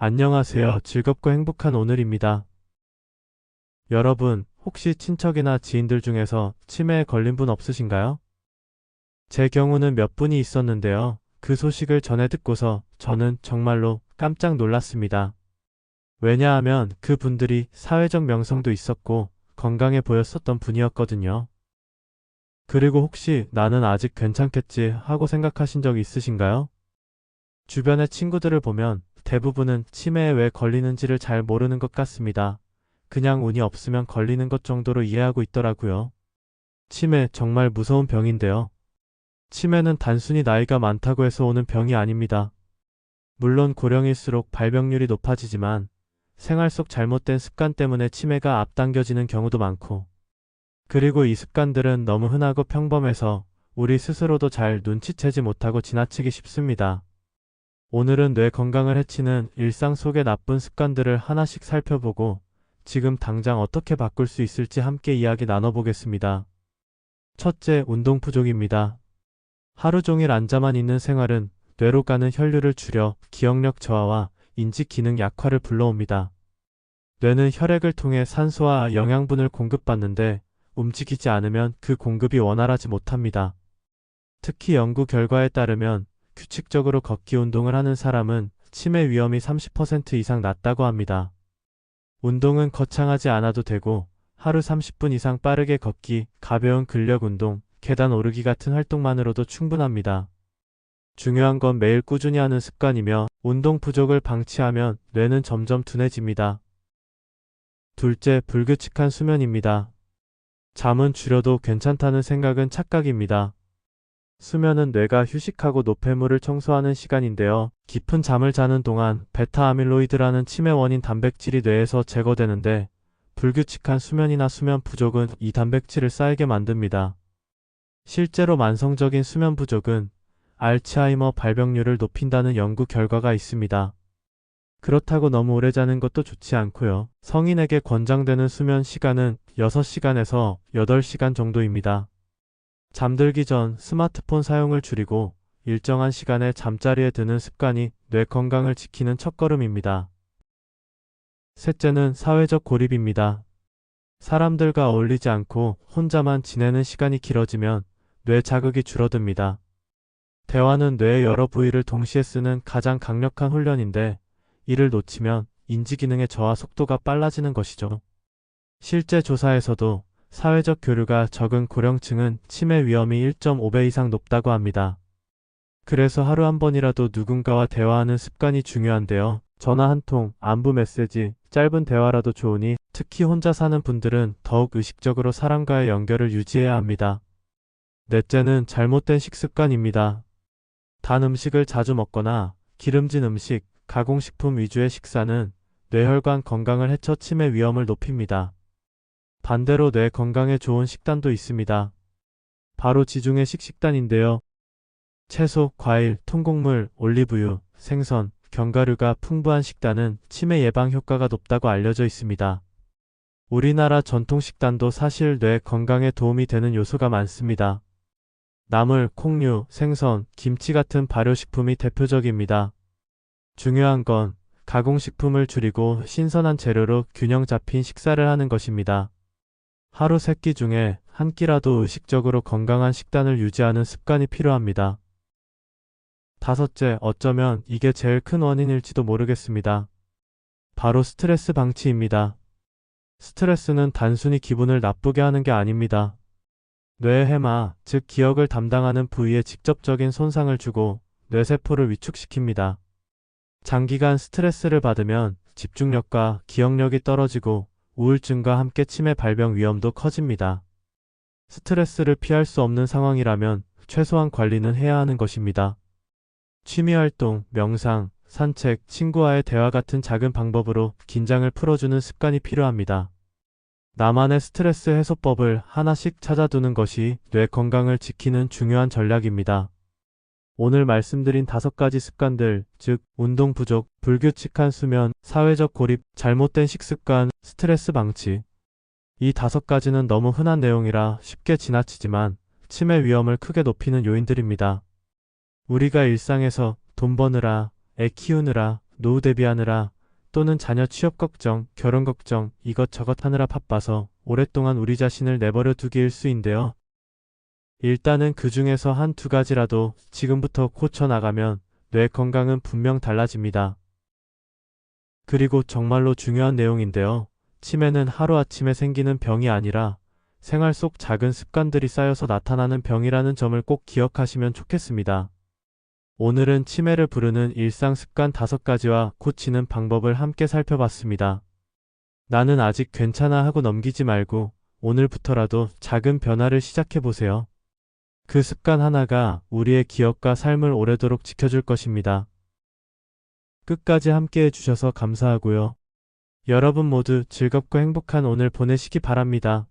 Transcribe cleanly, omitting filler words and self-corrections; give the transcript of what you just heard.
안녕하세요. 즐겁고 행복한 오늘입니다. 여러분, 혹시 친척이나 지인들 중에서 치매에 걸린 분 없으신가요? 제 경우는 몇 분이 있었는데요. 그 소식을 전해 듣고서 저는 정말로 깜짝 놀랐습니다. 왜냐하면 그 분들이 사회적 명성도 있었고 건강해 보였었던 분이었거든요. 그리고 혹시 나는 아직 괜찮겠지 하고 생각하신 적 있으신가요? 주변의 친구들을 보면 대부분은 치매에 왜 걸리는지를 잘 모르는 것 같습니다. 그냥 운이 없으면 걸리는 것 정도로 이해하고 있더라고요. 치매 정말 무서운 병인데요. 치매는 단순히 나이가 많다고 해서 오는 병이 아닙니다. 물론 고령일수록 발병률이 높아지지만 생활 속 잘못된 습관 때문에 치매가 앞당겨지는 경우도 많고, 그리고 이 습관들은 너무 흔하고 평범해서 우리 스스로도 잘 눈치채지 못하고 지나치기 쉽습니다. 오늘은 뇌 건강을 해치는 일상 속의 나쁜 습관들을 하나씩 살펴보고 지금 당장 어떻게 바꿀 수 있을지 함께 이야기 나눠보겠습니다. 첫째, 운동 부족입니다. 하루 종일 앉아만 있는 생활은 뇌로 가는 혈류를 줄여 기억력 저하와 인지 기능 약화를 불러옵니다. 뇌는 혈액을 통해 산소와 영양분을 공급받는데 움직이지 않으면 그 공급이 원활하지 못합니다. 특히 연구 결과에 따르면 규칙적으로 걷기 운동을 하는 사람은 치매 위험이 30% 이상 낮다고 합니다. 운동은 거창하지 않아도 되고 하루 30분 이상 빠르게 걷기, 가벼운 근력 운동, 계단 오르기 같은 활동만으로도 충분합니다. 중요한 건 매일 꾸준히 하는 습관이며 운동 부족을 방치하면 뇌는 점점 둔해집니다. 둘째, 불규칙한 수면입니다. 잠은 줄여도 괜찮다는 생각은 착각입니다. 수면은 뇌가 휴식하고 노폐물을 청소하는 시간인데요. 깊은 잠을 자는 동안 베타 아밀로이드라는 치매 원인 단백질이 뇌에서 제거되는데 불규칙한 수면이나 수면 부족은 이 단백질을 쌓이게 만듭니다. 실제로 만성적인 수면 부족은 알츠하이머 발병률을 높인다는 연구 결과가 있습니다. 그렇다고 너무 오래 자는 것도 좋지 않고요. 성인에게 권장되는 수면 시간은 6시간에서 8시간 정도입니다. 잠들기 전 스마트폰 사용을 줄이고 일정한 시간에 잠자리에 드는 습관이 뇌 건강을 지키는 첫걸음입니다. 셋째는 사회적 고립입니다. 사람들과 어울리지 않고 혼자만 지내는 시간이 길어지면 뇌 자극이 줄어듭니다. 대화는 뇌의 여러 부위를 동시에 쓰는 가장 강력한 훈련인데 이를 놓치면 인지기능의 저하 속도가 빨라지는 것이죠. 실제 조사에서도 사회적 교류가 적은 고령층은 치매 위험이 1.5배 이상 높다고 합니다. 그래서 하루 한 번이라도 누군가와 대화하는 습관이 중요한데요. 전화 한 통, 안부 메시지, 짧은 대화라도 좋으니 특히 혼자 사는 분들은 더욱 의식적으로 사람과의 연결을 유지해야 합니다. 넷째는 잘못된 식습관입니다. 단 음식을 자주 먹거나 기름진 음식, 가공식품 위주의 식사는 뇌혈관 건강을 해쳐 치매 위험을 높입니다. 반대로 뇌 건강에 좋은 식단도 있습니다. 바로 지중해 식단인데요. 채소, 과일, 통곡물, 올리브유, 생선, 견과류가 풍부한 식단은 치매 예방 효과가 높다고 알려져 있습니다. 우리나라 전통 식단도 사실 뇌 건강에 도움이 되는 요소가 많습니다. 나물, 콩류, 생선, 김치 같은 발효식품이 대표적입니다. 중요한 건 가공식품을 줄이고 신선한 재료로 균형 잡힌 식사를 하는 것입니다. 하루 3끼 중에 한 끼라도 의식적으로 건강한 식단을 유지하는 습관이 필요합니다. 다섯째, 어쩌면 이게 제일 큰 원인일지도 모르겠습니다. 바로 스트레스 방치입니다. 스트레스는 단순히 기분을 나쁘게 하는 게 아닙니다. 뇌의 해마, 즉 기억을 담당하는 부위에 직접적인 손상을 주고 뇌세포를 위축시킵니다. 장기간 스트레스를 받으면 집중력과 기억력이 떨어지고 우울증과 함께 치매 발병 위험도 커집니다. 스트레스를 피할 수 없는 상황이라면 최소한 관리는 해야 하는 것입니다. 취미활동, 명상, 산책, 친구와의 대화 같은 작은 방법으로 긴장을 풀어주는 습관이 필요합니다. 나만의 스트레스 해소법을 하나씩 찾아두는 것이 뇌 건강을 지키는 중요한 전략입니다. 오늘 말씀드린 5가지 습관들, 즉 운동 부족, 불규칙한 수면, 사회적 고립, 잘못된 식습관, 스트레스 방치. 이 5가지는 너무 흔한 내용이라 쉽게 지나치지만 치매 위험을 크게 높이는 요인들입니다. 우리가 일상에서 돈 버느라, 애 키우느라, 노후 대비하느라 또는 자녀 취업 걱정, 결혼 걱정, 이것저것 하느라 바빠서 오랫동안 우리 자신을 내버려 두기 일수인데요. 일단은 그 중에서 한 두 가지라도 지금부터 고쳐나가면 뇌 건강은 분명 달라집니다. 그리고 정말로 중요한 내용인데요. 치매는 하루아침에 생기는 병이 아니라 생활 속 작은 습관들이 쌓여서 나타나는 병이라는 점을 꼭 기억하시면 좋겠습니다. 오늘은 치매를 부르는 일상 습관 5가지와 고치는 방법을 함께 살펴봤습니다. 나는 아직 괜찮아 하고 넘기지 말고 오늘부터라도 작은 변화를 시작해보세요. 그 습관 하나가 우리의 기억과 삶을 오래도록 지켜줄 것입니다. 끝까지 함께 해주셔서 감사하고요. 여러분 모두 즐겁고 행복한 오늘 보내시기 바랍니다.